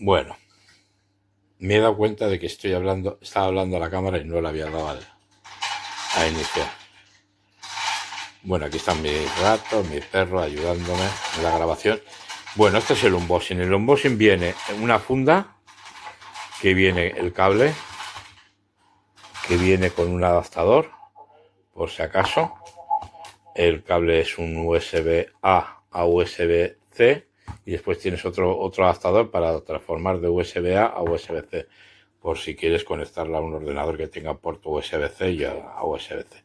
Bueno, me he dado cuenta de que estaba hablando a la cámara y no le había dado a iniciar. Bueno, aquí están mis gatos, mi perro ayudándome en la grabación. Bueno, este es el unboxing. El unboxing viene en una funda, que viene el cable, que viene con un adaptador, por si acaso. El cable es un USB-A a USB-C y después tienes otro adaptador para transformar de USB-A a USB-C, por si quieres conectarla a un ordenador que tenga puerto USB-C y a USB-C.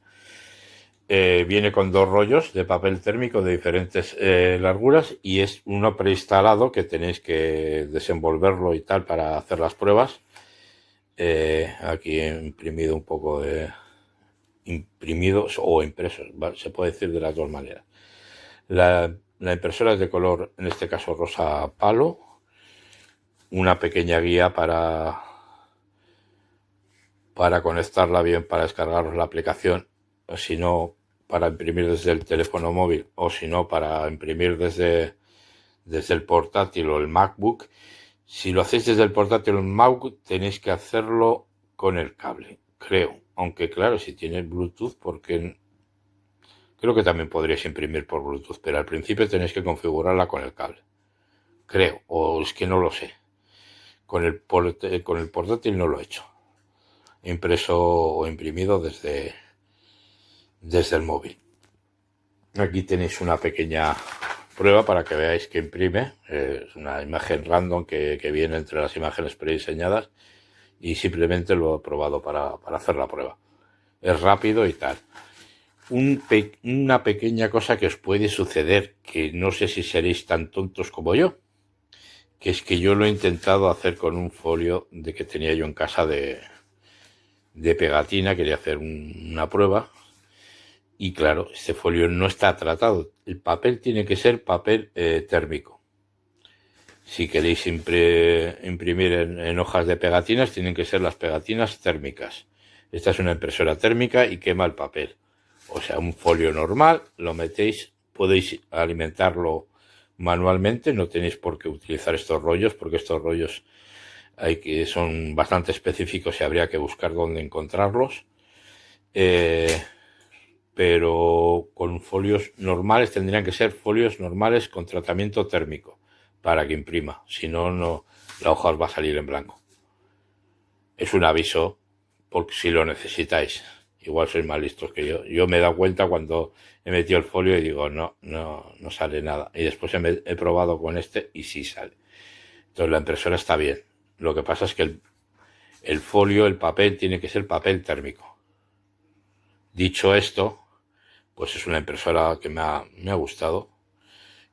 Viene con dos rollos de papel térmico de diferentes larguras y es uno preinstalado que tenéis que desenvolverlo y tal para hacer las pruebas. Aquí he imprimido un poco de imprimidos o impresos, se puede decir de las dos maneras. La impresora es de color, en este caso rosa palo, una pequeña guía para conectarla bien, para descargaros la aplicación, o si no, para imprimir desde el teléfono móvil, o si no, para imprimir desde el portátil o el MacBook. Si lo hacéis desde el portátil o el MacBook, tenéis que hacerlo con el cable, creo. Aunque claro, si tienes Bluetooth, porque creo que también podríais imprimir por Bluetooth, pero al principio tenéis que configurarla con el cable. Creo, o es que no lo sé. Con el portátil no lo he hecho. He impreso o imprimido desde el móvil. Aquí tenéis una pequeña prueba para que veáis que imprime. Es una imagen random que viene entre las imágenes prediseñadas y simplemente lo he probado para hacer la prueba. Es rápido y tal. Una pequeña cosa que os puede suceder, que no sé si seréis tan tontos como yo, que es que yo lo he intentado hacer con un folio de que tenía yo en casa de pegatina. Quería hacer una prueba y claro, este folio no está tratado. El papel tiene que ser papel térmico. Si queréis imprimir en hojas de pegatinas, tienen que ser las pegatinas térmicas. Esta es una impresora térmica y quema el papel. O sea, un folio normal, lo metéis, podéis alimentarlo manualmente, no tenéis por qué utilizar estos rollos, porque estos rollos son bastante específicos y habría que buscar dónde encontrarlos. Pero con folios normales, tendrían que ser folios normales con tratamiento térmico para que imprima, si no, la hoja os va a salir en blanco. Es un aviso por si lo necesitáis. Igual sois más listos que yo. Yo me he dado cuenta cuando he metido el folio y digo, no sale nada. Y después he probado con este y sí sale. Entonces la impresora está bien. Lo que pasa es que el folio, el papel, tiene que ser papel térmico. Dicho esto, pues es una impresora que me ha gustado.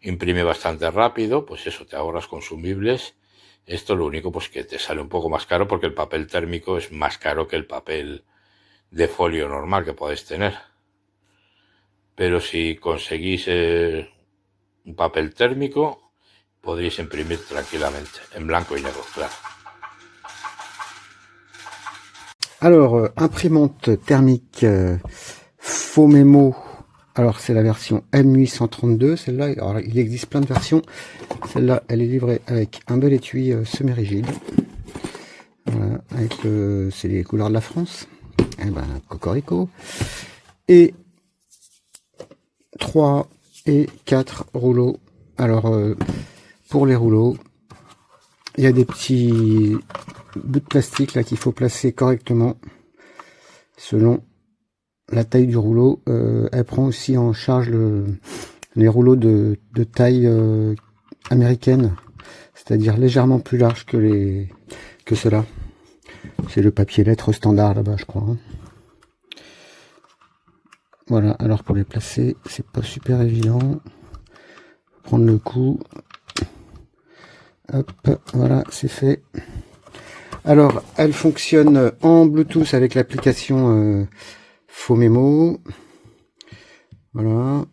Imprime bastante rápido, pues eso, te ahorras consumibles. Esto lo único pues que te sale un poco más caro porque el papel térmico es más caro que el papel de folio normal que podéis tener. Pero si conseguís un papel térmico, podréis imprimir tranquilamente, en blanco y negro, claro. Alors, imprimante thermique Fomemo. Alors, c'est la version M832, celle-là. Alors, il existe plein de versions. Celle-là, elle est livrée avec un bel étui semi-rigide. Voilà, avec c'est les couleurs de la France. Eh ben, cocorico. Et 3 et 4 rouleaux. Alors, pour les rouleaux, il y a des petits bouts de plastique là qu'il faut placer correctement selon la taille du rouleau. Elle prend aussi en charge les rouleaux de taille américaine, c'est-à-dire légèrement plus large que ceux-là. C'est le papier lettre standard là-bas, je crois. Hein. Voilà, alors pour les placer, c'est pas super évident. Prendre le coup. Hop, voilà, c'est fait. Alors, elle fonctionne en Bluetooth avec l'application Fomemo. Voilà.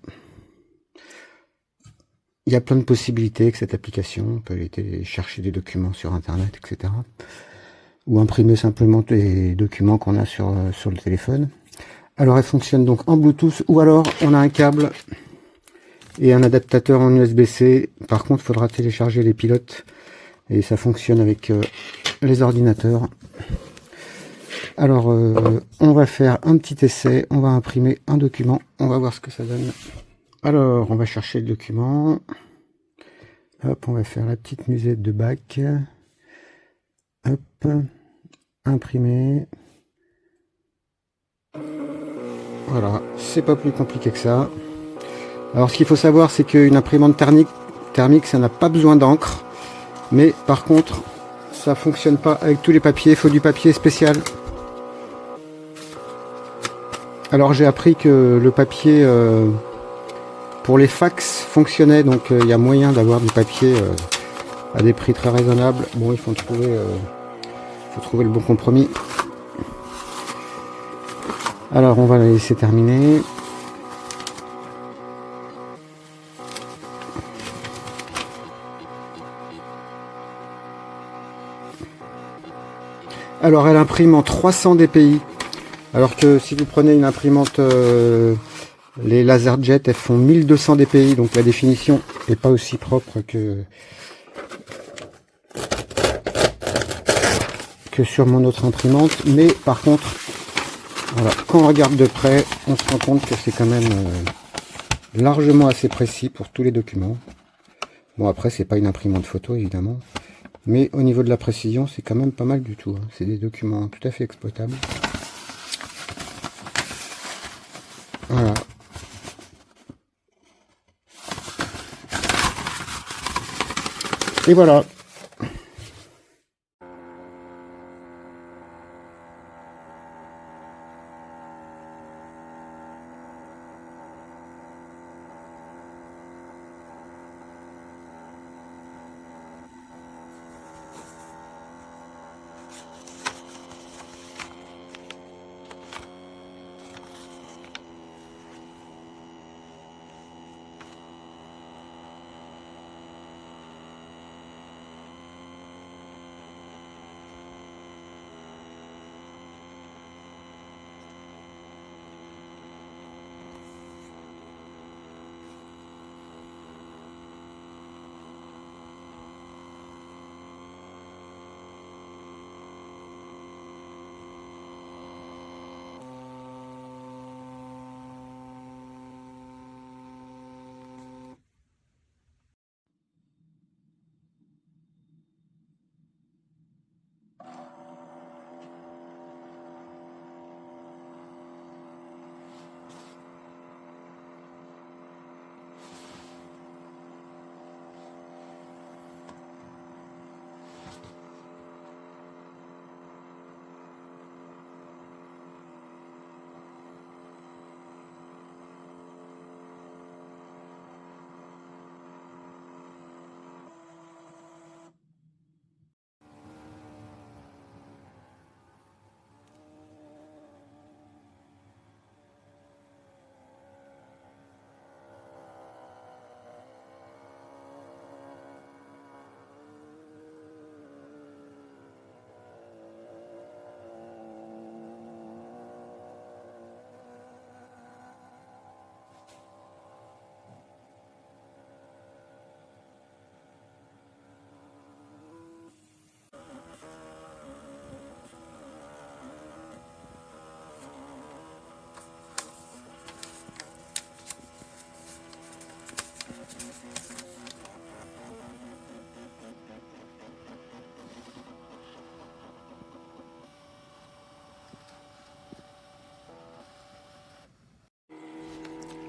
Il y a plein de possibilités avec cette application. On peut aller chercher des documents sur Internet, etc. Ou imprimer simplement des documents qu'on a sur le téléphone. Alors, elle fonctionne donc en Bluetooth ou alors on a un câble et un adaptateur en USB-C. Par contre, il faudra télécharger les pilotes et ça fonctionne avec les ordinateurs. Alors on va faire un petit essai, on va imprimer un document, on va voir ce que ça donne. Alors on va chercher le document, hop, on va faire la petite musette de bac, hop, imprimer. Voilà, c'est pas plus compliqué que ça. Alors ce qu'il faut savoir, c'est qu'une imprimante thermique, ça n'a pas besoin d'encre, mais par contre ça fonctionne pas avec tous les papiers, il faut du papier spécial. Alors j'ai appris que le papier pour les fax fonctionnait, donc il y a moyen d'avoir du papier à des prix très raisonnables. Bon, il faut trouver le bon compromis. Alors on va la laisser terminer. Alors elle imprime en 300 dpi, alors que si vous prenez une imprimante, les LaserJet, elles font 1200 dpi, donc la définition n'est pas aussi propre que sur mon autre imprimante. Mais par contre, voilà, quand on regarde de près, on se rend compte que c'est quand même largement assez précis pour tous les documents. Bon, après c'est pas une imprimante photo évidemment, mais au niveau de la précision c'est quand même pas mal du tout, hein. C'est des documents tout à fait exploitables. Voilà. Et voilà.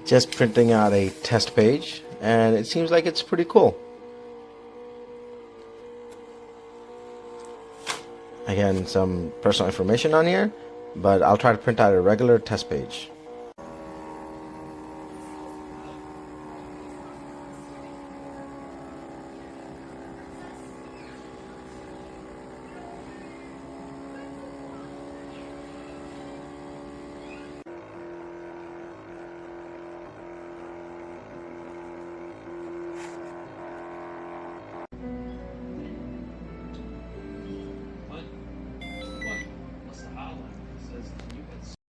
Just printing out a test page, and it seems like it's pretty cool. Again, some personal information on here, but I'll try to print out a regular test page.